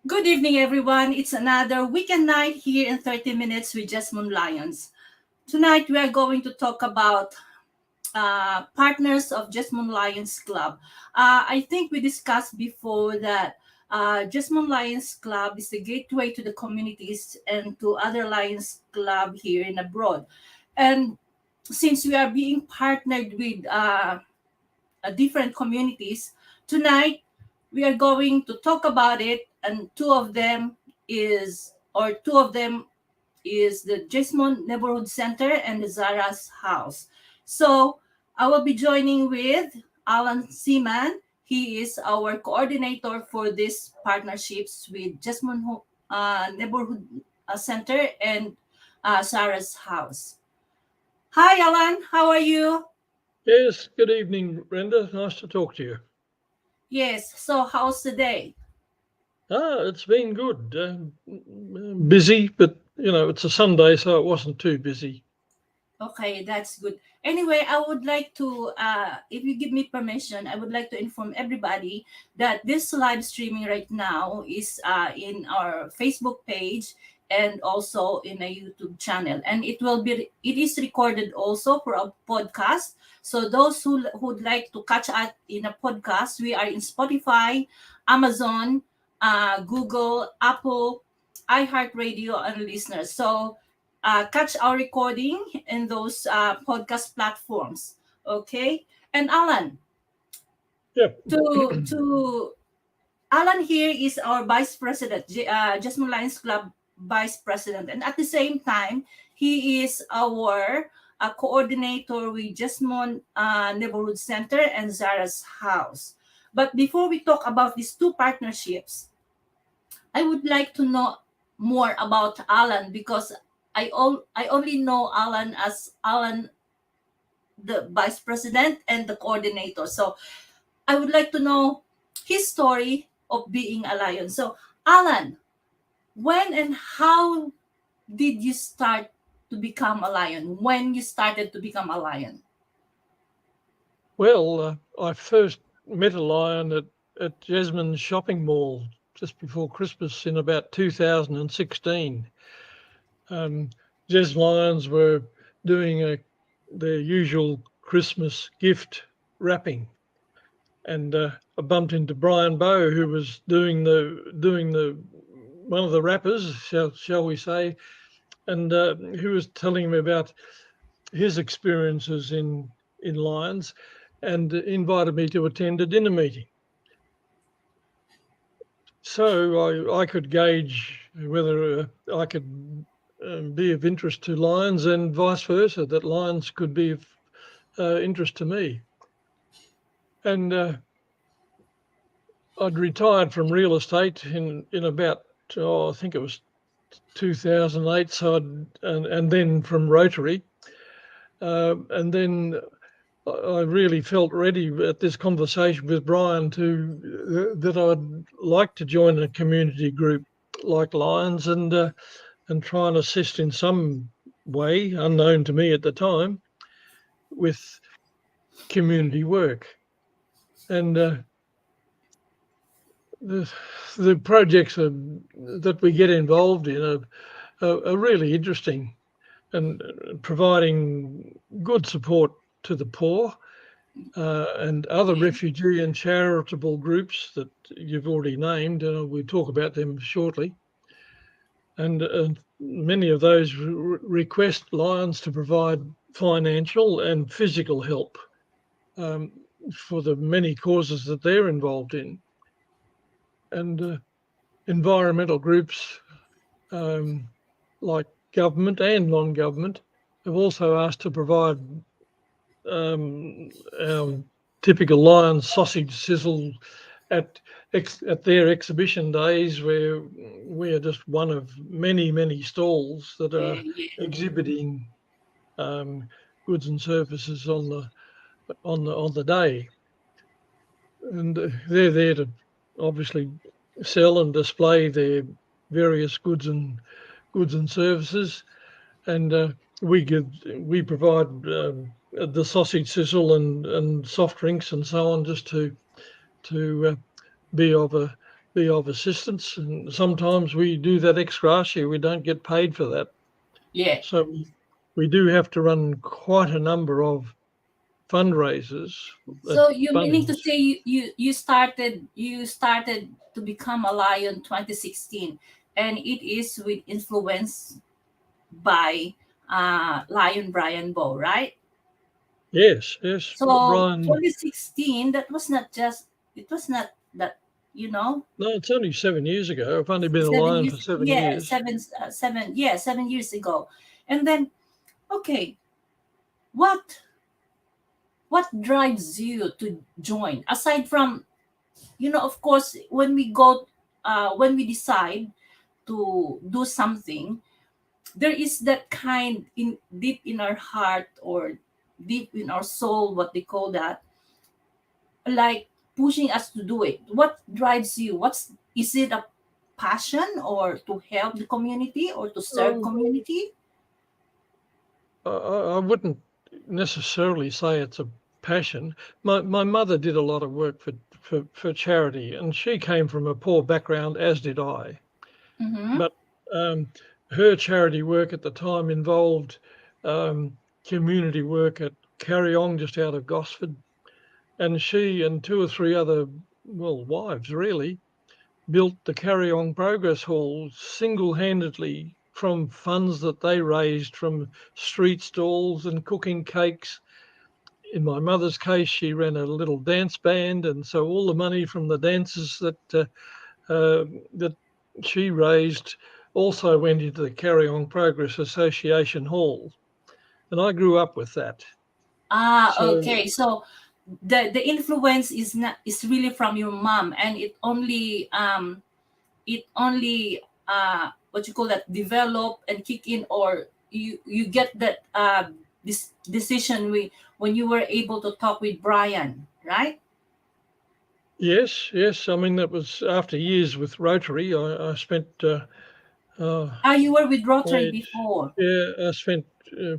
Good evening, everyone. It's another weekend night here in 30 Minutes with Jesmond Lions. Tonight, we are going to talk about partners of Jesmond Lions Club. I think we discussed before that Jesmond Lions Club is the gateway to the communities and to other Lions Club here in abroad. And since we are being partnered with different communities. Tonight, we are going to talk about it, and two of them is the Jesmond Neighbourhood Center and the Zara's House. So I will be joining with Alan Seaman. He is our coordinator for these partnerships with Jesmond Neighbourhood Center and Zara's House. Hi, Alan. How are you? Yes, good evening, Brenda. Nice to talk to you. Yes. So how's the day? It's been good. Busy, but it's a Sunday, so it wasn't too busy. Okay, that's good. Anyway, I would like to, if you give me permission, I would like to inform everybody that this live streaming right now is in our Facebook page and also in a YouTube channel, and it is recorded also for a podcast. So those who would like to catch us in a podcast, we are in Spotify, Amazon, Google, Apple, iHeartRadio, and listeners. So catch our recording in those podcast platforms. Okay, and Alan, Yep. to Alan here is our vice president, Jasmine Lions Club vice president, and at the same time, he is our coordinator with Jesmond Neighborhood Center and Zara's House. But before we talk about these two partnerships, I would like to know more about Alan because I only know Alan as Alan, the vice president and the coordinator. So I would like to know his story of being a lion. So Alan, when and how did you start to become a lion? When you started to become a lion? Well, I first met a lion at Jesmond Shopping Mall just before Christmas in about 2016. Jes Lions were doing their usual Christmas gift wrapping, and I bumped into Brian Bowe, who was doing the one of the rappers, shall we say, and he was telling me about his experiences in Lions, and invited me to attend a dinner meeting. So I could gauge whether I could be of interest to Lions, and vice versa, that Lions could be of interest to me. And I'd retired from real estate in about I think it was 2008. So and then from Rotary, and then I really felt ready at this conversation with Brian that I'd like to join a community group like Lions and try and assist in some way, unknown to me at the time, with community work. And the projects that we get involved in are really interesting, and providing good support to the poor and other Okay. refugee and charitable groups that you've already named. We'll talk about them shortly. And many of those request Lions to provide financial and physical help um, for the many causes that they're involved in. And environmental groups like government and non-government have also asked to provide our typical Lions sausage sizzle at their exhibition days, where we are just one of many stalls that are Yeah. exhibiting goods and services on the day, and they're there to obviously sell and display their various goods and services, and we provide the sausage sizzle and soft drinks and so on, just to be of be of assistance, and sometimes we do that ex gratia. We don't get paid for that, Yeah. so we do have to run quite a number of fundraisers at So you meaning to Bunnings. say you started to become a lion 2016, and it is with influence by Lion Brian Bow, right? Yes, yes, So Brian. 2016, that was not just, it was not that, you know, No, it's only 7 years ago. I've only been a seven lion for years, 7 years. 7 years ago. And then, okay, what what drives you to join aside from, of course, when we decide to do something, there is that kind in deep in our heart or deep in our soul, what they call that, like pushing us to do it. What drives you? What's Is it a passion or to help the community or to serve Um, community? I wouldn't necessarily say it's a passion. My mother did a lot of work for charity, and she came from a poor background, as did I. Mm-hmm. But um, her charity work at the time involved community work at Carryong, just out of Gosford, and she and two or three other, well, wives really, built the Carryong Progress Hall single-handedly from funds that they raised from street stalls and cooking cakes. In my mother's case, she ran a little dance band, and so all the money from the dances that she raised also went into the Carryong Progress Association Hall, and I grew up with that. So Okay. So the influence is really from your mom, and it only what you call that, develop and kick in, or you get that this decision when you were able to talk with Brian, right? yes, yes, I mean that was after years with Rotary. I spent uh, You were with Rotary Wait, before, yeah, I spent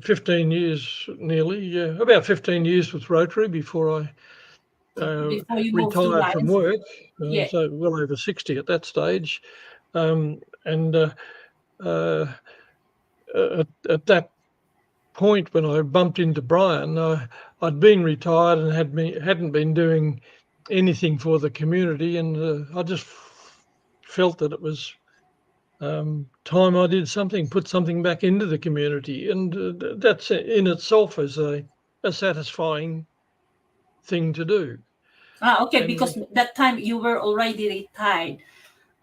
15 years nearly, yeah, about 15 years with Rotary before I before you moved to retired from Lions. work. Yeah. So well over 60 at that stage. And uh, at that point when I bumped into Brian, I'd been retired and hadn't been doing anything for the community, and I just felt that it was time I did something, put something back into the community, and that's in itself is a satisfying thing to do. Okay, And because that time you were already retired.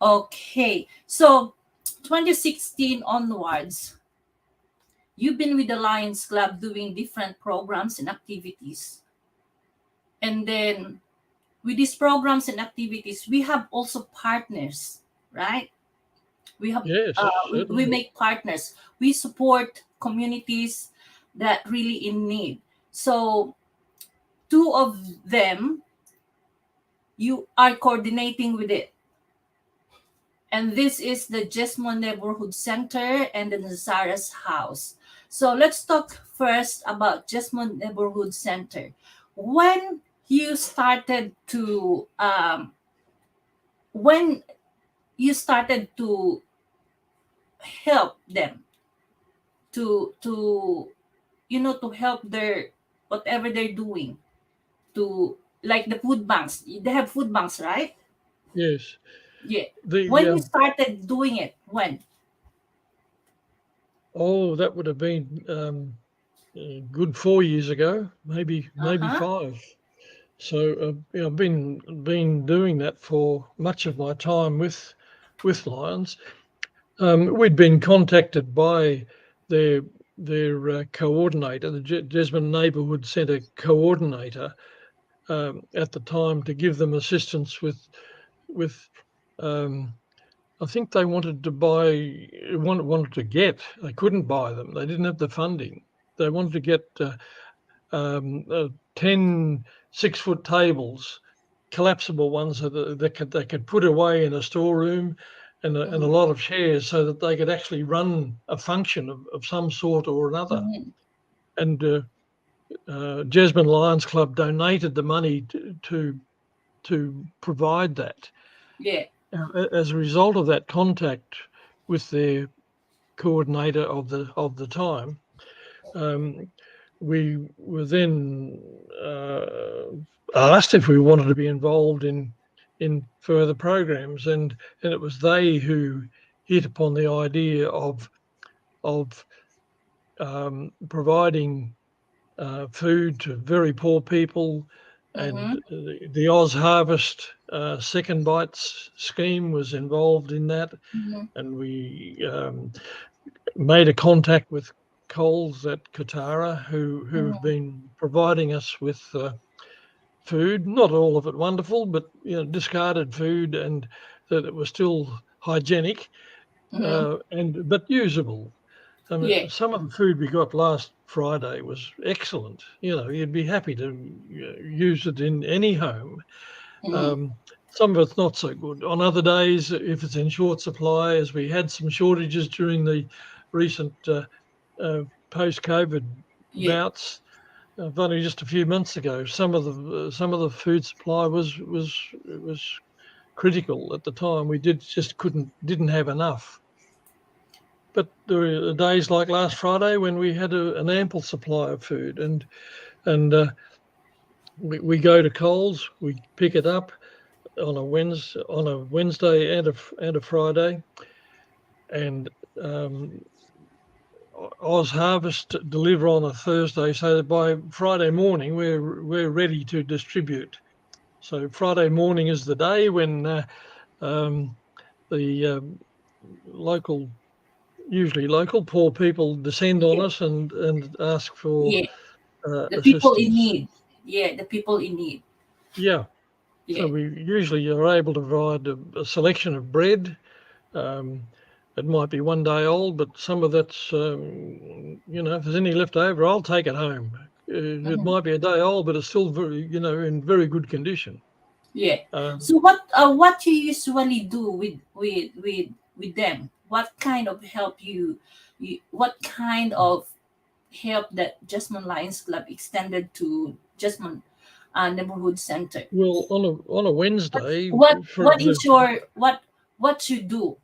Okay, so 2016 onwards, you've been with the Lions Club doing different programs and activities. And then with these programs and activities, we have also partners, right? We have yes, we certainly, make partners. We support communities that really in need. So two of them, you are coordinating with it. And this is the Jesmond Neighbourhood Center and the Nazara's House. So let's talk first about Jesmond Neighbourhood Center. When you started to when you started to help them to help their whatever they're doing, to like the food banks, they have food banks, right? yes. Yeah. The When you started doing it, when? Oh, that would have been a good 4 years ago, maybe Uh-huh. 5. So I've been doing that for much of my time with Lions. We'd been contacted by their coordinator, the Jesmond Neighbourhood Centre coordinator, at the time to give them assistance with. I think they wanted to wanted to get. They couldn't buy them. They didn't have the funding. They wanted to get 10 6-foot tables, collapsible ones that they could put away in a storeroom, and a Mhm. lot of chairs so that they could actually run a function of some sort or another. Mhm. And Jesmond Lions Club donated the money to provide that. Yeah. as a result of that contact with their coordinator of the time, we were then asked if we wanted to be involved in further programs, and it was they who hit upon the idea of providing food to very poor people, and the Oz Harvest Second Bites scheme was involved in that, and we made a contact with Coles at Katara, who've been providing us with food, not all of it wonderful, but discarded food, and that it was still hygienic but usable. I mean, some of the food we got last Friday was excellent. You'd be happy to use it in any home. Some of it's not so good. On other days, if it's in short supply, as we had some shortages during the recent post-COVID bouts, only just a few months ago, some of the food supply was critical at the time. We didn't have enough. But there were days like last Friday when we had an ample supply of food, and we go to Coles, we pick it up on a Wednesday and a Friday, and Oz Harvest deliver on a Thursday, so that by Friday morning we're ready to distribute. So Friday morning is the day when the usually local poor people descend on us and ask for the assistance. people in need. The people in need. Yeah. So we usually are able to provide a selection of bread. It might be one day old, but some of that's, if there's any left over, I'll take it home. It might be a day old, but it's still very, in very good condition. So what you usually do with them? What kind of help what kind of help that Jesmond Lions Club extended to Jesmond Neighbourhood Center? Well, on a Wednesday, what you do?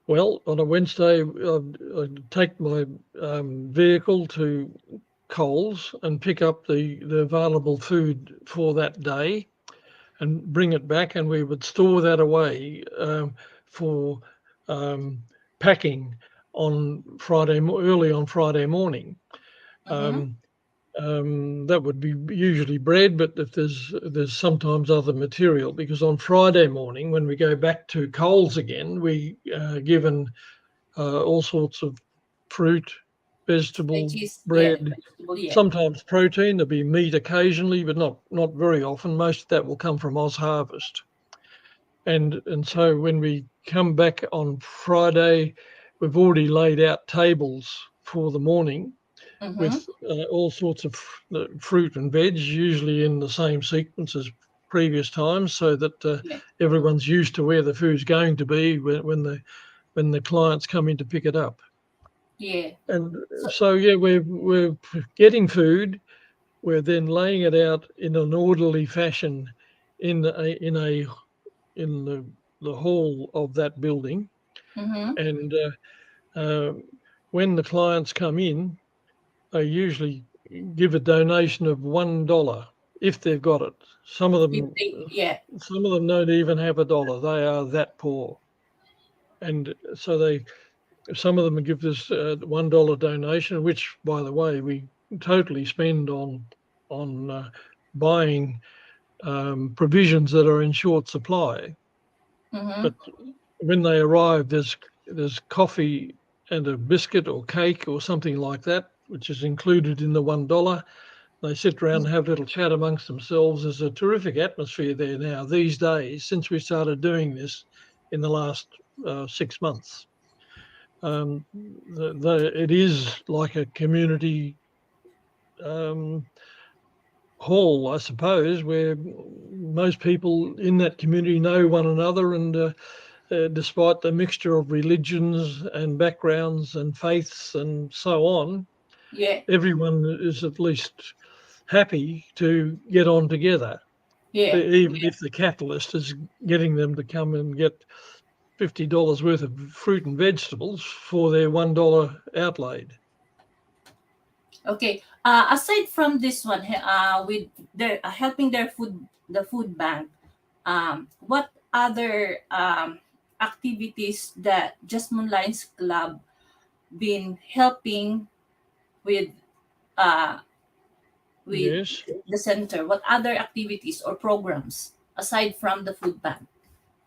Well, on a Wednesday, I take my vehicle to Coles and pick up the available food for that day and bring it back, and we would store that away for packing on early on Friday morning. That would be usually bread, but if there's sometimes other material, because on Friday morning when we go back to Coles again, we given all sorts of fruit, vegetable, bread, sometimes protein. There'll be meat occasionally, but not very often. Most of that will come from Oz Harvest. And so when we come back on Friday, we've already laid out tables for the morning with all sorts of fruit and veg, usually in the same sequence as previous times, so that everyone's used to where the food's going to be when the clients come in to pick it up. And so we're getting food. We're then laying it out in an orderly fashion in the hall of that building. And when the clients come in, they usually give a donation of $1 if they've got it. Some of them don't even have $1. They are that poor, and so some of them give this $1 donation, which, by the way, we totally spend on buying provisions that are in short supply. But when they arrive, there's coffee and a biscuit or cake or something like that, which is included in the $1. They sit around and have a little chat amongst themselves. There's a terrific atmosphere there now these days, since we started doing this in the last 6 months. It is like a community hall, I suppose, where most people in that community know one another, and despite the mixture of religions and backgrounds and faiths and so on, everyone is at least happy to get on together. Yeah. even if the capitalist is getting them to come and get $50 worth of fruit and vegetables for their $1 outlaid. Okay. Aside from this one, with their helping the food bank, what other activities that Jesmond Lions Club been helping with uh, with Yes. the center? What other activities or programs aside from the food bank?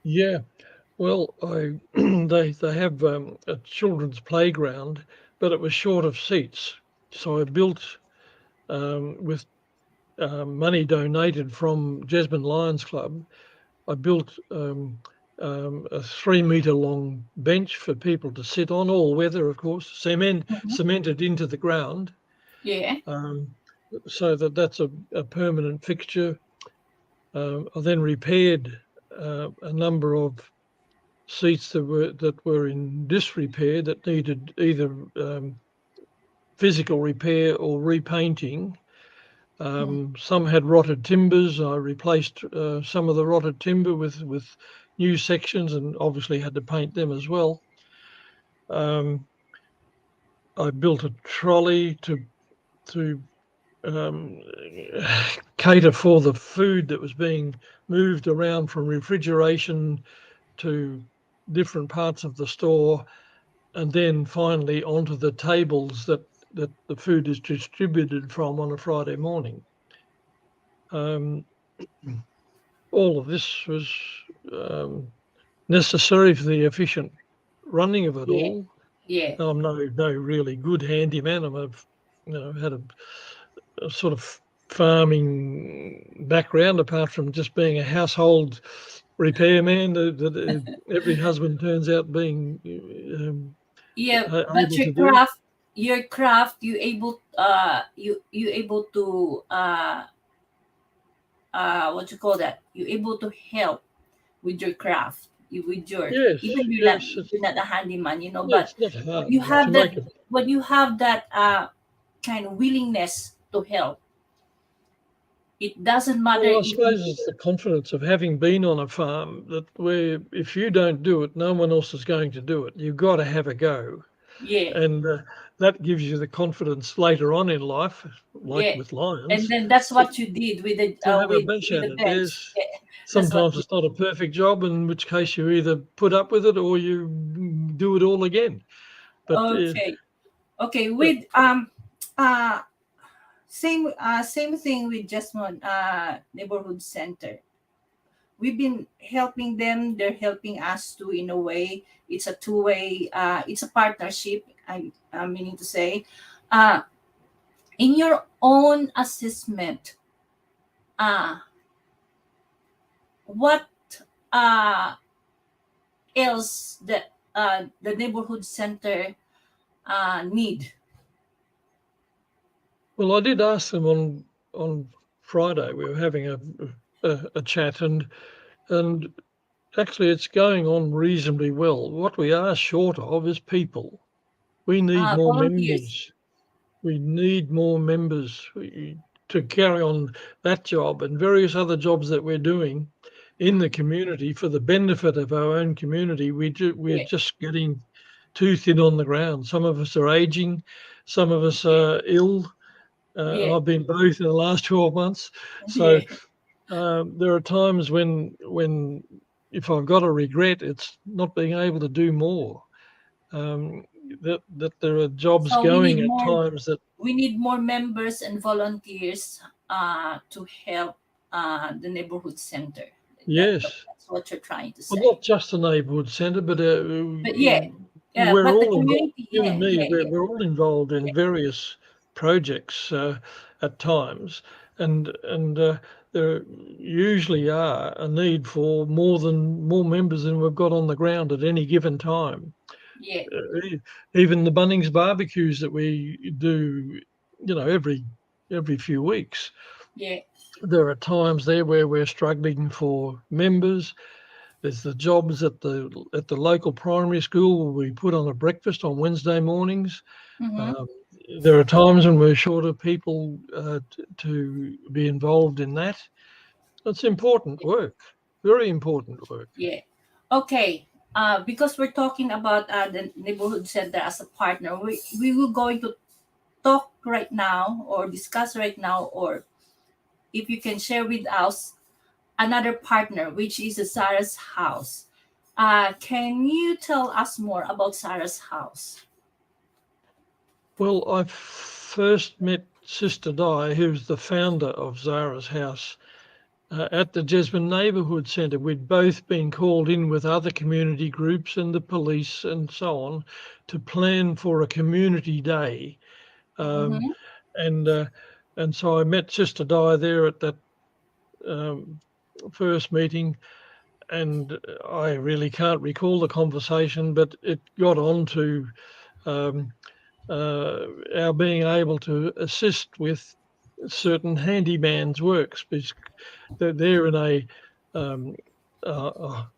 Yeah. Well, they have a children's playground, but it was short of seats. So I built with money donated from Jesmond Lions Club. I built a 3 metre long bench for people to sit on, all weather, of course, Mhm. cemented into the ground, Yeah. so that's a permanent fixture. I then repaired a number of seats that were in disrepair that needed either physical repair or repainting. Some had rotted timbers. I replaced some of the rotted timber with new sections, and obviously had to paint them as well. I built a trolley to um, cater for the food that was being moved around from refrigeration to different parts of the store, and then finally onto the tables that the food is distributed from on a Friday morning. Um, all of this was necessary for the efficient running of it Yeah. all. Yeah. I'm no really good handyman. Had a sort of farming background, apart from just being a household repairman that every husband turns out being Yeah. But able to do. your craft, you able to what you call that? You able to help with your craft, with your Yes, even yes, you're not a handyman, but it's not when you hard to have make that it. when you have that kind of willingness to help, it doesn't matter Well, I even suppose it's the confidence of having been on a farm that where if you don't do it, no one else is going to do it. You've got to have a go. yeah, And that gives you the confidence later on in life, like yeah. with And lions, then that's to, what you did with the to have a bash with at the it. bench. There's Yeah, that's what sometimes it's not a perfect job, in which case you either put up with it or you do it all again. But okay. Okay, but with uh same thing with Jesmond neighborhood center. We've been helping them, they're helping us too. In a way, it's a two-way, it's a partnership. I'm meaning to say, uh in your own assessment, uh what uh else the neighborhood center need? well, I did ask them on Friday. We were having a chat, and actually, it's going on reasonably well. What we are short of is people. We need more Volunteers. members. We need more members to carry on that job and various other jobs that we're doing in the community for the benefit of our own community. We're Yeah, just getting too thin on the ground. Some of us are aging, some of us yeah, are ill. yeah, I've been both in the last 12 months. So yeah. there are times when if I've got a regret, it's not being able to do more. Um, that there are jobs So going at times that we need more members and volunteers to help the neighborhood center. yes, That's what you're trying to well, say. not just the neighbourhood centre, but But yeah, yeah. we're But the all involved. community, You and yeah, me, yeah, yeah, we're all involved yeah, in various projects at times, and there usually are a need for more members than we've got on the ground at any given time. yeah, Even the Bunnings barbecues that we do, every few weeks, yeah. there are times there where we're struggling for members. There's the jobs at the local primary school where we put on a breakfast on Wednesday mornings. Mm-hmm. Um, there are times when we're short of people to be involved in that. It's important work, very important work. Yeah. Okay. Because we're talking about the neighborhood center as a partner, we will going to talk right now or discuss right now, or if you can share with us another partner, which is Sarah's house. Can you tell us more about Sarah's house? Well, I first met Sister Di, who's the founder of Zara's house, at the Jesmond Neighbourhood Centre. We'd both been called in with other community groups and the police and so on to plan for a community day. Mm-hmm. And so I met Sister Di there at that first meeting, and I really can't recall the conversation, but it got on to our being able to assist with certain handyman's works, because they're in a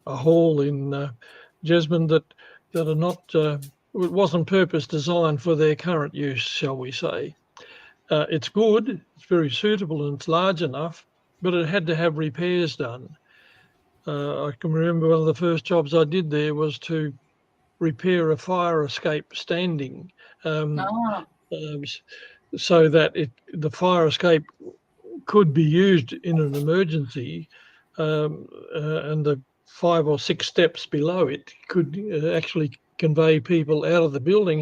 hall in Jesmond that are not. It wasn't purpose designed for their current use, shall we say. It's good, it's very suitable, and it's large enough, but it had to have repairs done. I can remember one of the first jobs I did there was to repair a fire escape standing, um, Oh. um, so that the fire escape could be used in an emergency, and the 5 or 6 steps below it could actually convey people out of the building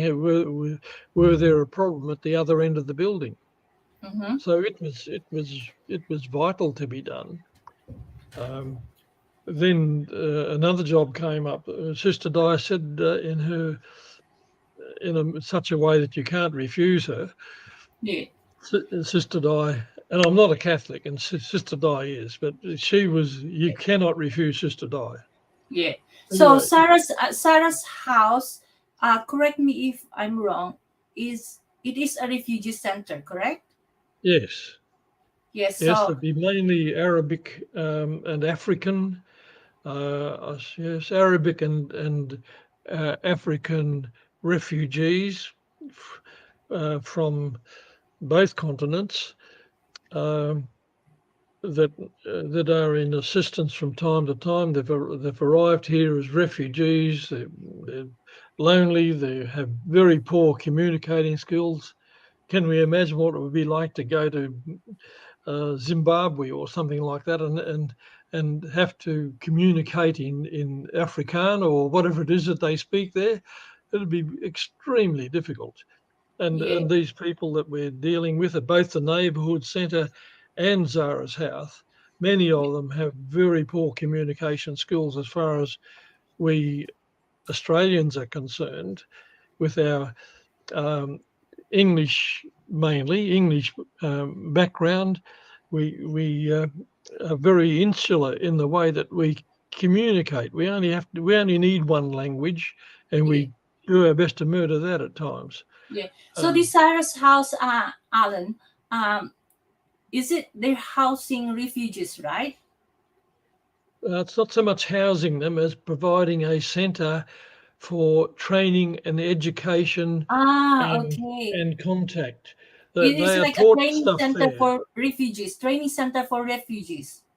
were there a problem at the other end of the building. Mm-hmm. So it was vital to be done. Then another job came up. Sister Di said in such a way that you can't refuse her. Yeah. Sister Di, and I'm not a Catholic, and Sister Di is, but she was. You cannot refuse Sister Di. Yeah. So Anyway, Sarah's house, correct me if I'm wrong, it is a refugee center, correct? yes, Yes. yes, So it'd be mainly Arabic and African. Yes, Arabic and African refugees from both continents. Um, that are in assistance from time to time. They've arrived here as refugees. They're lonely. They have very poor communicating skills. Can we imagine what it would be like to go to Zimbabwe or something like that and have to communicate in Afrikaans or whatever it is that they speak there? It'd be extremely difficult. yeah, And these people that we're dealing with at both the neighbourhood centre and Zara's house, many of them have very poor communication skills as far as we Australians are concerned, with our English, mainly English background. We are very insular in the way that we communicate. We only need one language, and yeah, we do our best to murder that at times. yeah. So Um, this Sarah's house, Alan, um, is it they're housing refugees, right? it's not so much housing them as providing a centre for training and education and Okay. contact. It is They are like a taught training stuff center there. for refugees,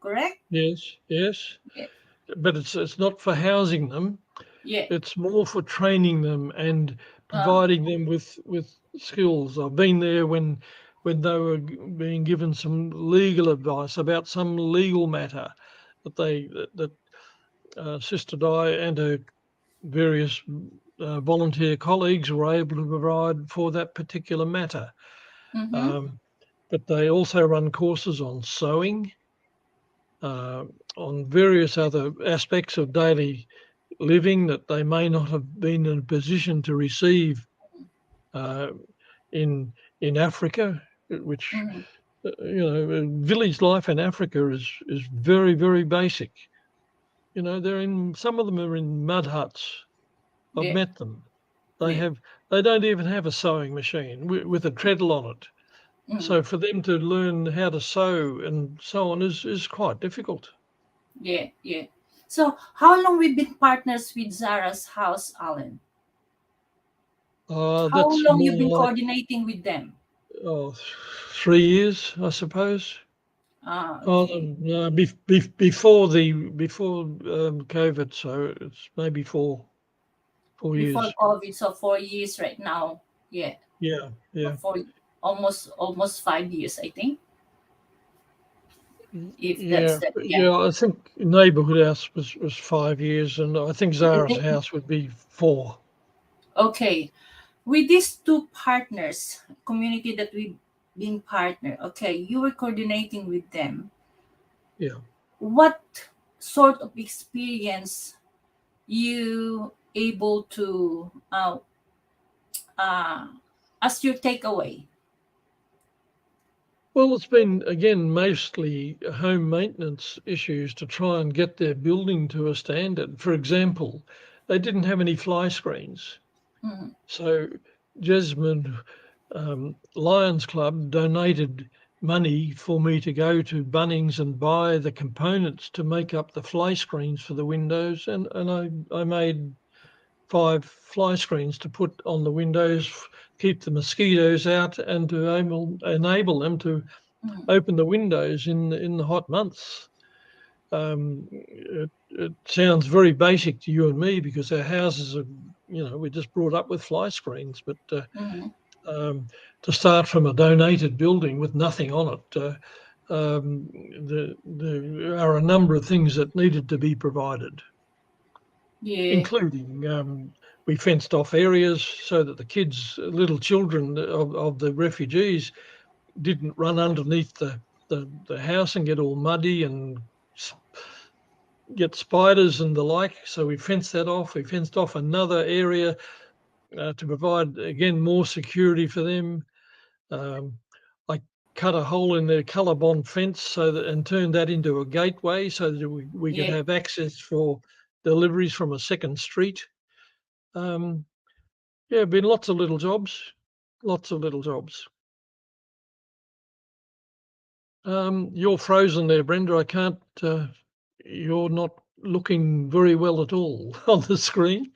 correct? Yes, yes, Yeah, but it's not for housing them. yeah. It's more for training them and Uh, providing them with skills. I've been there when they were being given some legal advice about some legal matter that Sister Di and her various volunteer colleagues were able to provide for that particular matter. mm-hmm, Um, but they also run courses on sewing, uh, on various other aspects of daily living that they may not have been in a position to receive uh, in Africa, which mm-hmm. village life in Africa is very, very basic. They're in some of them are in mud huts. I've Yeah, met them. They yeah. have they don't even have a sewing machine with a treadle on it. Mm-hmm. So for them to learn how to sew and so on is quite difficult. Yeah, yeah. So, how long we've been partners with Zara's house, Alan? How That's long you've been more like coordinating with them? oh, 3 years, I suppose. Oh, Okay. no, before COVID, so it's maybe 4 years. Before COVID, so 4 years right now. Yeah, Yeah, or yeah. almost 5 years, I think. If that's Yeah, that, yeah. yeah. I think neighbourhood house was 5 years, and I think Zara's house would be 4. Okay. With these two partners, community that we being partner, okay, you were coordinating with them. Yeah. What sort of experience you able to uh, as your takeaway? Well, it's been again mostly home maintenance issues to try and get their building to a standard. For example, they didn't have any fly screens, Mhm. so Jesmond Lions Club donated money for me to go to Bunnings and buy the components to make up the fly screens for the windows, and I made 5 fly screens to put on the windows, keep the mosquitoes out, and to enable them to Mhm. open the windows in the hot months. It sounds very basic to you and me because our houses are, we're just brought up with fly screens, but Mhm. um, to start from a donated building with nothing on it, there are a number of things that needed to be provided, Yeah. including we fenced off areas so that the kids, little children of the refugees, didn't run underneath the house and get all muddy and get spiders and the like. So we fenced that off. We fenced off another area to provide, again, more security for them. Um, I cut a hole in the colorbond fence and turned that into a gateway so that we could Yeah. have access for deliveries from a second street. Um, yeah, been lots of little jobs, lots of little jobs. You're frozen there, Brenda. I can't. You're not looking very well at all on the screen.